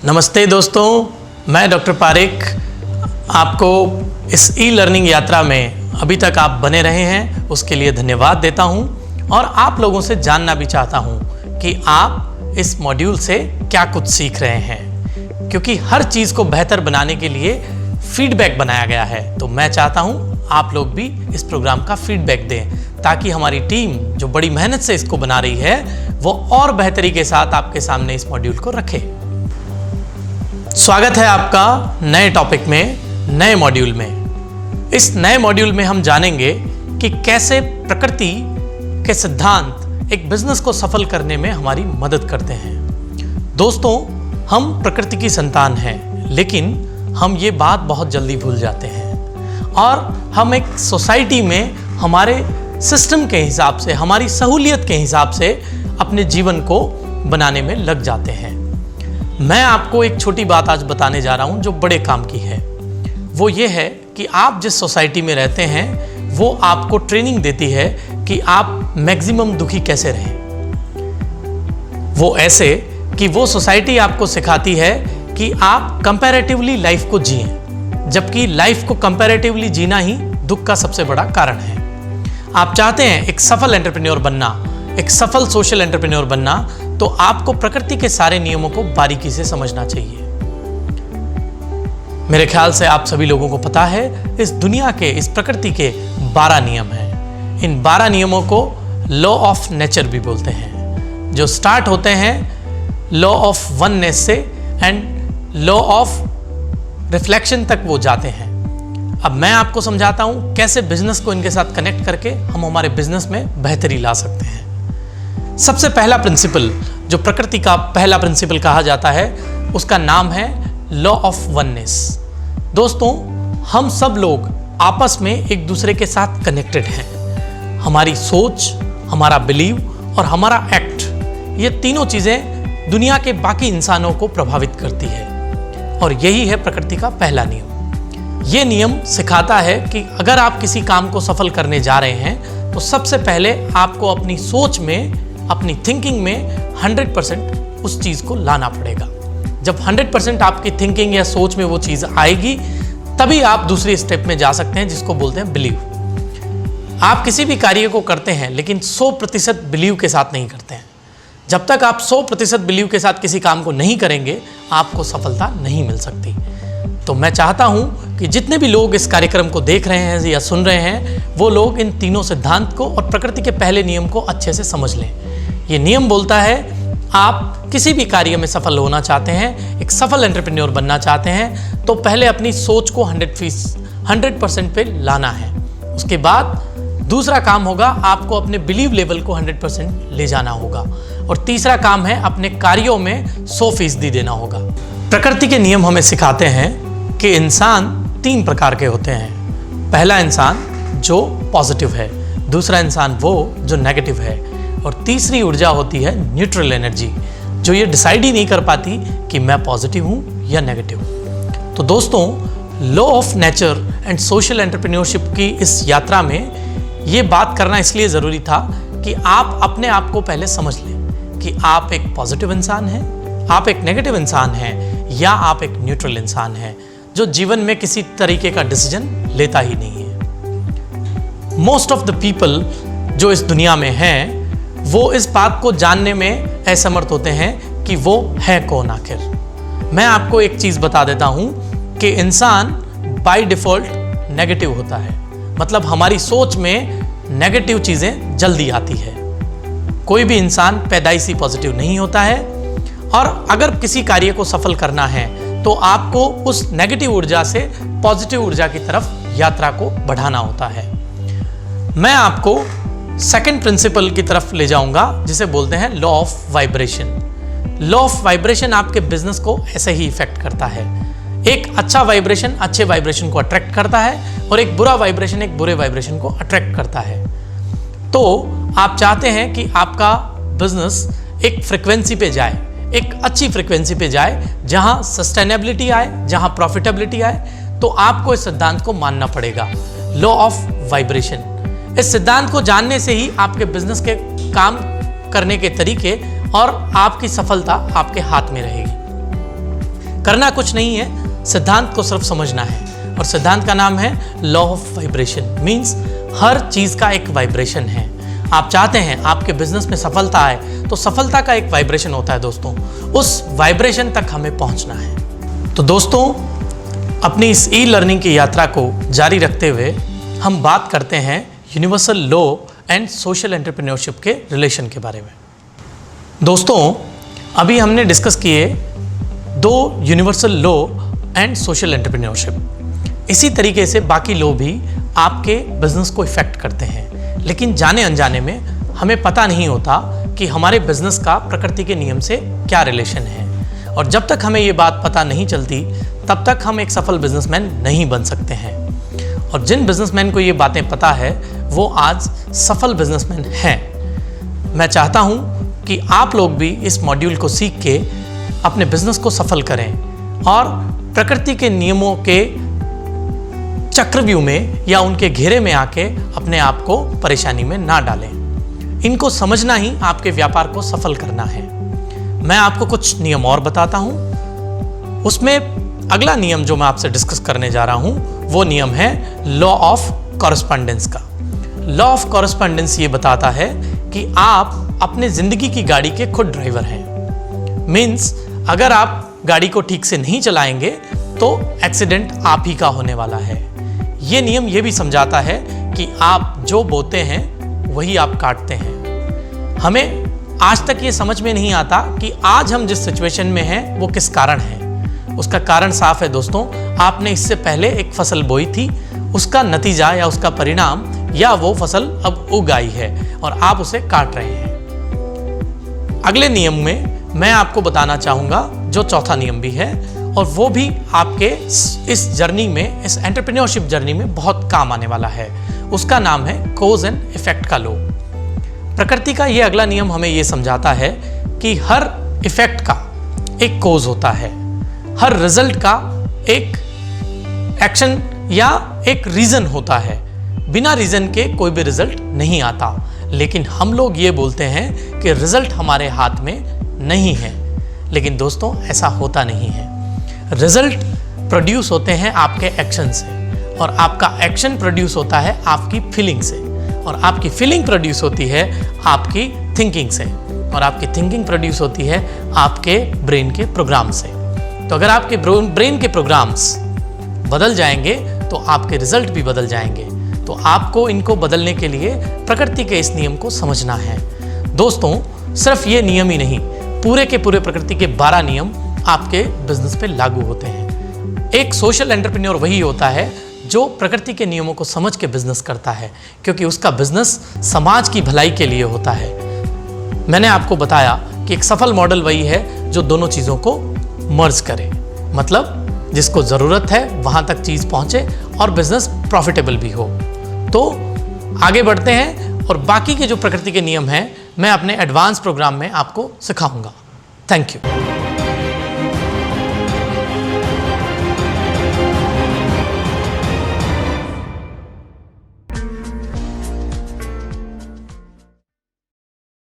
नमस्ते दोस्तों, मैं डॉक्टर पारेख आपको इस ई लर्निंग यात्रा में अभी तक आप बने रहे हैं उसके लिए धन्यवाद देता हूं और आप लोगों से जानना भी चाहता हूं कि आप इस मॉड्यूल से क्या कुछ सीख रहे हैं, क्योंकि हर चीज़ को बेहतर बनाने के लिए फीडबैक बनाया गया है। तो मैं चाहता हूं आप लोग भी इस प्रोग्राम का फीडबैक दें ताकि हमारी टीम जो बड़ी मेहनत से इसको बना रही है वो और बेहतरी के साथ आपके सामने इस मॉड्यूल को रखे। स्वागत है आपका नए टॉपिक में, नए मॉड्यूल में। इस नए मॉड्यूल में हम जानेंगे कि कैसे प्रकृति के सिद्धांत एक बिजनेस को सफल करने में हमारी मदद करते हैं। दोस्तों, हम प्रकृति की संतान हैं, लेकिन हम ये बात बहुत जल्दी भूल जाते हैं और हम एक सोसाइटी में हमारे सिस्टम के हिसाब से, हमारी सहूलियत के हिसाब से अपने जीवन को बनाने में लग जाते हैं। मैं आपको एक छोटी बात आज बताने जा रहा हूं जो बड़े काम की है। वो ये है कि आप जिस सोसाइटी में रहते हैं वो आपको ट्रेनिंग देती है कि आप मैक्सिमम दुखी कैसे रहें। वो ऐसे कि वो सोसाइटी आपको सिखाती है कि आप कंपैरेटिवली लाइफ को जिएं, जबकि लाइफ को कंपैरेटिवली जीना ही दुख का सबसे बड़ा कारण है। आप चाहते हैं एक सफल एंटरप्रेन्योर बनना, एक सफल सोशल एंटरप्रेन्योर बनना, तो आपको प्रकृति के सारे नियमों को बारीकी से समझना चाहिए। मेरे ख्याल से आप सभी लोगों को पता है इस दुनिया के, इस प्रकृति के 12 नियम हैं। इन 12 नियमों को लॉ ऑफ नेचर भी बोलते हैं, जो स्टार्ट होते हैं लॉ ऑफ वननेस से एंड लॉ ऑफ रिफ्लेक्शन तक वो जाते हैं। अब मैं आपको समझाता हूं कैसे बिजनेस को इनके साथ कनेक्ट करके हम हमारे बिजनेस में बेहतरी ला सकते हैं। सबसे पहला प्रिंसिपल, जो प्रकृति का पहला प्रिंसिपल कहा जाता है, उसका नाम है लॉ ऑफ वननेस। दोस्तों, हम सब लोग आपस में एक दूसरे के साथ कनेक्टेड हैं। हमारी सोच, हमारा बिलीव और हमारा एक्ट, ये तीनों चीज़ें दुनिया के बाकी इंसानों को प्रभावित करती है और यही है प्रकृति का पहला नियम। ये नियम सिखाता है कि अगर आप किसी काम को सफल करने जा रहे हैं तो सबसे पहले आपको अपनी सोच में, अपनी थिंकिंग में 100% उस चीज़ को लाना पड़ेगा। जब 100% आपकी थिंकिंग या सोच में वो चीज़ आएगी तभी आप दूसरी स्टेप में जा सकते हैं, जिसको बोलते हैं बिलीव। आप किसी भी कार्य को करते हैं लेकिन 100% बिलीव के साथ नहीं करते हैं। जब तक आप 100% बिलीव के साथ किसी काम को नहीं करेंगे आपको सफलता नहीं मिल सकती। तो मैं चाहता हूं कि जितने भी लोग इस कार्यक्रम को देख रहे हैं या सुन रहे हैं वो लोग इन तीनों सिद्धांत को और प्रकृति के पहले नियम को अच्छे से समझ लें। ये नियम बोलता है आप किसी भी कार्य में सफल होना चाहते हैं, एक सफल एंटरप्रेन्योर बनना चाहते हैं, तो पहले अपनी सोच को 100% पे लाना है। उसके बाद दूसरा काम होगा आपको अपने बिलीव लेवल को 100% ले जाना होगा और तीसरा काम है अपने कार्यों में 100% देना होगा। प्रकृति के नियम हमें सिखाते हैं कि इंसान 3 प्रकार के होते हैं। पहला इंसान जो पॉजिटिव है, दूसरा इंसान वो जो नेगेटिव है और तीसरी ऊर्जा होती है न्यूट्रल एनर्जी, जो ये डिसाइड ही नहीं कर पाती कि मैं पॉजिटिव हूँ या नेगेटिव। तो दोस्तों, law of nature and social entrepreneurship की इस यात्रा में ये बात करना इसलिए ज़रूरी था कि आप अपने आप को पहले समझ लें कि आप एक पॉजिटिव इंसान हैं, आप एक नेगेटिव इंसान हैं या आप एक न्यूट्रल इंसान हैं जो जीवन में किसी तरीके का डिसीजन लेता ही नहीं है। मोस्ट ऑफ द पीपल जो इस दुनिया में हैं वो इस बात को जानने में असमर्थ होते हैं कि वो है कौन आखिर। मैं आपको एक चीज़ बता देता हूँ कि इंसान बाय डिफ़ॉल्ट नेगेटिव होता है, मतलब हमारी सोच में नेगेटिव चीज़ें जल्दी आती है। कोई भी इंसान पैदाइशी पॉजिटिव नहीं होता है और अगर किसी कार्य को सफल करना है तो आपको उस नेगेटिव ऊर्जा से पॉजिटिव ऊर्जा की तरफ यात्रा को बढ़ाना होता है। मैं आपको सेकंड प्रिंसिपल की तरफ ले जाऊंगा जिसे बोलते हैं law of vibration. Law of vibration आपके बिजनेस को ऐसे ही इफेक्ट करता है। एक अच्छा वाइब्रेशन अच्छे वाइब्रेशन को अट्रैक्ट करता है और एक बुरा वाइब्रेशन एक बुरे वाइब्रेशन को अट्रैक्ट करता है। तो आप चाहते हैं कि आपका बिजनेस एक फ्रिक्वेंसी पे जाए, एक अच्छी फ्रिक्वेंसी पे जाए, जहां सस्टेनेबिलिटी आए, जहां प्रॉफिटेबिलिटी आए, तो आपको इस सिद्धांत को मानना पड़ेगा, लॉ ऑफ वाइब्रेशन। इस सिद्धांत को जानने से ही आपके बिजनेस के काम करने के तरीके और आपकी सफलता आपके हाथ में रहेगी। करना कुछ नहीं है, सिद्धांत को सिर्फ समझना है। और सिद्धांत का नाम है लॉ ऑफ वाइब्रेशन। मीन्स हर चीज़ का एक वाइब्रेशन है। आप चाहते हैं आपके बिजनेस में सफलता आए तो सफलता का एक वाइब्रेशन होता है दोस्तों, उस वाइब्रेशन तक हमें पहुंचना है। तो दोस्तों, अपनी इस ई लर्निंग की यात्रा को जारी रखते हुए हम बात करते हैं universal law and social entrepreneurship के रिलेशन के बारे में। दोस्तों, अभी हमने डिस्कस किए 2 universal law and social entrepreneurship. इसी तरीके से बाकी लॉ भी आपके बिजनेस को इफेक्ट करते हैं, लेकिन जाने अनजाने में हमें पता नहीं होता कि हमारे बिजनेस का प्रकृति के नियम से क्या रिलेशन है। और जब तक हमें ये बात पता नहीं चलती तब तक हम एक सफल बिजनेसमैन नहीं बन सकते हैं। और जिन बिजनेसमैन को ये बातें पता है वो आज सफल बिजनेसमैन हैं। मैं चाहता हूँ कि आप लोग भी इस मॉड्यूल को सीख के अपने बिजनेस को सफल करें और प्रकृति के नियमों के चक्रव्यूह में या उनके घेरे में आके अपने आप को परेशानी में ना डालें। इनको समझना ही आपके व्यापार को सफल करना है। मैं आपको कुछ नियम और बताता हूं। उसमें अगला नियम जो मैं आपसे डिस्कस करने जा रहा हूं वो नियम है लॉ ऑफ कॉरस्पॉन्डेंस का। लॉ ऑफ कॉरस्पॉन्डेंस ये बताता है कि आप अपने जिंदगी की गाड़ी के खुद ड्राइवर हैं। मीन्स अगर आप गाड़ी को ठीक से नहीं चलाएंगे तो एक्सीडेंट आप ही का होने वाला है। ये नियम ये भी समझाता है कि आप जो बोते हैं वही आप काटते हैं। हमें आज तक ये समझ में नहीं आता कि आज हम जिस सिचुएशन में हैं वो किस कारण है। उसका कारण साफ है दोस्तों, आपने इससे पहले एक फसल बोई थी, उसका नतीजा या उसका परिणाम या वो फसल अब उग आई है और आप उसे काट रहे हैं। अगले नियम में मैं आपको बताना चाहूँगा जो चौथा नियम भी है, और वो भी आपके इस जर्नी में, इस एंटरप्रेन्योरशिप जर्नी में बहुत काम आने वाला है। उसका नाम है कॉज एंड इफेक्ट का लॉ। प्रकृति का ये अगला नियम हमें ये समझाता है कि हर इफेक्ट का एक कॉज होता है, हर रिजल्ट का एक एक्शन या एक रीजन होता है। बिना रीजन के कोई भी रिजल्ट नहीं आता, लेकिन हम लोग ये बोलते हैं कि रिजल्ट हमारे हाथ में नहीं है। लेकिन दोस्तों, ऐसा होता नहीं है। रिजल्ट प्रोड्यूस होते हैं आपके एक्शन से, और आपका एक्शन प्रोड्यूस होता है आपकी फीलिंग से, और आपकी फीलिंग प्रोड्यूस होती है आपकी थिंकिंग से, और आपकी थिंकिंग प्रोड्यूस होती है आपके ब्रेन के प्रोग्राम से। तो अगर आपके ब्रेन के प्रोग्राम्स बदल जाएंगे तो आपके रिजल्ट भी बदल जाएंगे। तो आपको इनको बदलने के लिए प्रकृति के इस नियम को समझना है। दोस्तों, सिर्फ ये नियम ही नहीं, पूरे के पूरे प्रकृति के 12 नियम आपके बिजनेस पे लागू होते हैं। एक सोशल एंटरप्रेन्योर वही होता है जो प्रकृति के नियमों को समझ के बिजनेस करता है, क्योंकि उसका बिजनेस समाज की भलाई के लिए होता है। मैंने आपको बताया कि एक सफल मॉडल वही है जो दोनों चीज़ों को मर्ज करे, मतलब जिसको ज़रूरत है वहाँ तक चीज़ पहुँचे और बिजनेस प्रॉफिटेबल भी हो। तो आगे बढ़ते हैं और बाकी के जो प्रकृति के नियम हैं मैं अपने एडवांस प्रोग्राम में आपको सिखाऊंगा। Thank you.